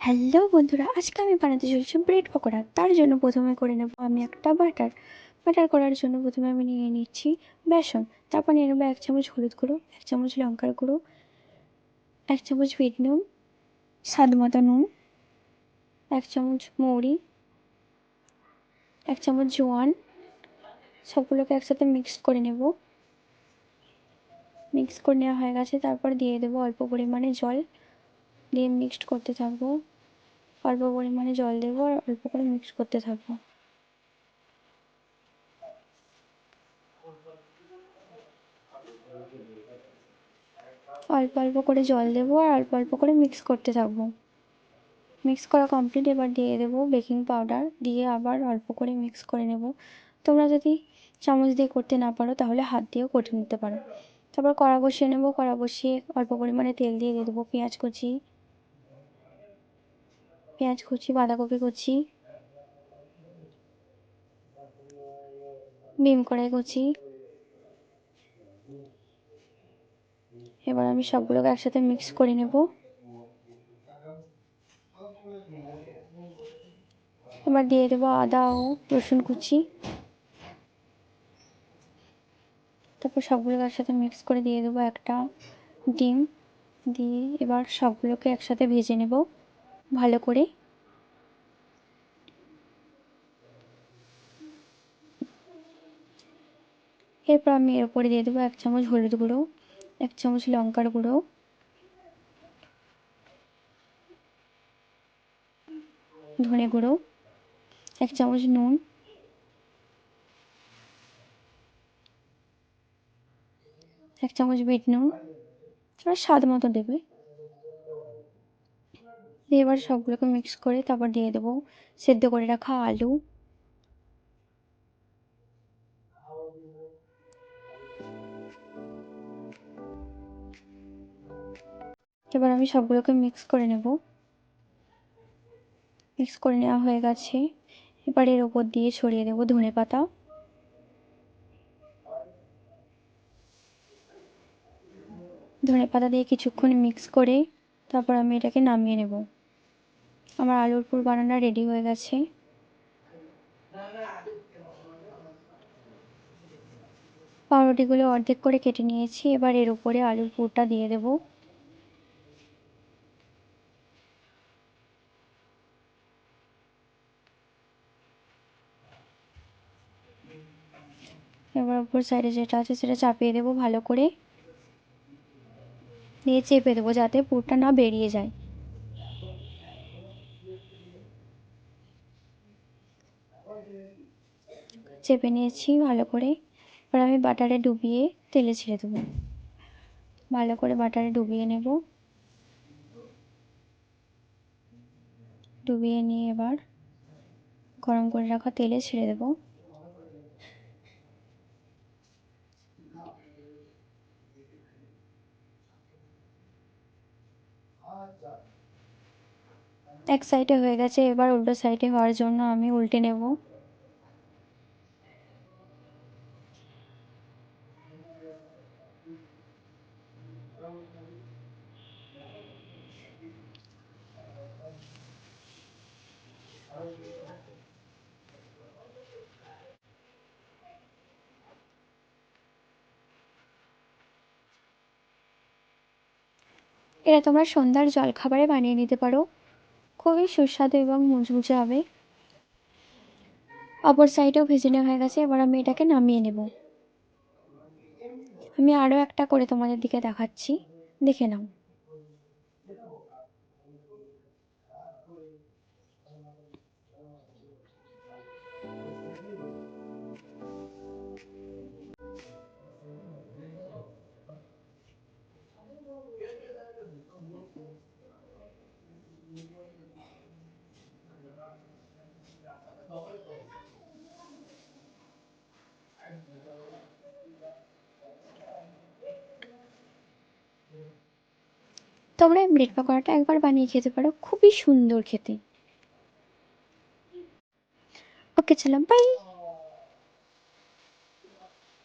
Hello বন্ধুরা, আজকে আমি বানাতে চলেছি ব্রেড পকোড়া। তার জন্য প্রথমে করে নেব আমি একটা বাটার করার জন্য প্রথমে আমি নিয়ে নিচ্ছি বেসন। তারপর নিয়ে নেবো 1 চামচ হলুদ গুঁড়ো, 1 চামচ লঙ্কার গুঁড়ো, 1 চামচ বিট নুন, স্বাদ মতো নুন, 1 চামচ মৌরি, 1 চামচ জোয়ান। সবগুলোকে একসাথে মিক্স করে নেব। মিক্স করে নেওয়া হয়ে গেছে, তারপর দিয়ে দেবো অল্প পরিমাণে জল, দিয়ে মিক্সড করতে থাকবো। অল্প পরিমাণে জল দেবো আর অল্প করে মিক্স করতে থাকবো। অল্প অল্প করে জল দেবো আর অল্প অল্প করে মিক্স করতে থাকবো। মিক্স করা কমপ্লিট। এবার দিয়ে দেবো বেকিং পাউডার, দিয়ে আবার অল্প করে মিক্স করে নেব। তোমরা যদি চামচ দিয়ে করতে না পারো তাহলে হাত দিয়েও করে নিতে পারো। তারপর কড়া বসিয়ে নেব। কড়া বসিয়ে অল্প পরিমাণে তেল দিয়ে দেবো পেঁয়াজ কুচি, বাঁধাকপি কুচি, বিম কড়াই কুচি। এবার আমি সবগুলোকে একসাথে মিক্স করে নেব। এবার দিয়ে দেবো আদা ও রসুন কুচি। তারপর সবগুলোকে একসাথে মিক্স করে দিয়ে দেবো একটা ডিম। দিয়ে এবার সবগুলোকে একসাথে ভেজে নেব ভালো করে। এরপর আমি এর উপরে দিয়ে দেবো 1 চামচ হলুদ গুঁড়ো, 1 চামচ লঙ্কার গুঁড়ো, ধনে গুঁড়ো, 1 চামচ নুন, 1 চামচ বিট নুন, এবার স্বাদ মতো দেবে। দিয়ে এবার সবগুলোকে মিক্স করে তারপর দিয়ে দেবো সেদ্ধ করে রাখা আলু। এবার আমি সবগুলোকে মিক্স করে নেব। মিক্স করে নেওয়া হয়ে গেছে। এবার এর উপর দিয়ে ছড়িয়ে দেবো ধনেপাতা। ধনেপাতা দিয়ে কিছুক্ষণ মিক্স করে তারপর আমি এটাকে নামিয়ে নেব। আমার আলুর পুর বানানো রেডি হয়ে গেছে। পাউরুটিগুলো অর্ধেক করে কেটে নিয়েছি। এবার এর উপরে আলুর পুরটা দিয়ে দেব। এবার উপর সাইডে যেটা আছে সেটা চাপিয়ে দেবো ভালো করে, দিয়ে চেপে দেবো যাতে পুরটা না বেরিয়ে যায়। চেপে নিয়েছি ভালো করে। এবার আমি বাটারে ডুবিয়ে তেলে ছেড়ে দেবো। ভালো করে বাটারে ডুবিয়ে নেব। ডুবিয়ে নিয়ে এবার গরম করে রাখা তেলে ছেড়ে দেবো। এক সাইডে হয়ে গেছে, এবার উল্টো সাইডে হওয়ার জন্য আমি উল্টে নেব। এটা তোমরা সন্ধ্যার জলখাবারে বানিয়ে নিতে পারো। খুবই সুস্বাদু এবং মুচমুচে হবে। অপর সাইডেও ভেজে নেওয়া হয়ে গেছে। এবার আমি এটাকে নামিয়ে নেব। আমি আরও একটা করে তোমাদের দিকে দেখাচ্ছি, দেখে নাও। তোমরা এই ব্রেড পকোড়াটা একবার বানিয়ে খেতে পারো, খুবই সুন্দর খেতে। ওকে, চলো বাই।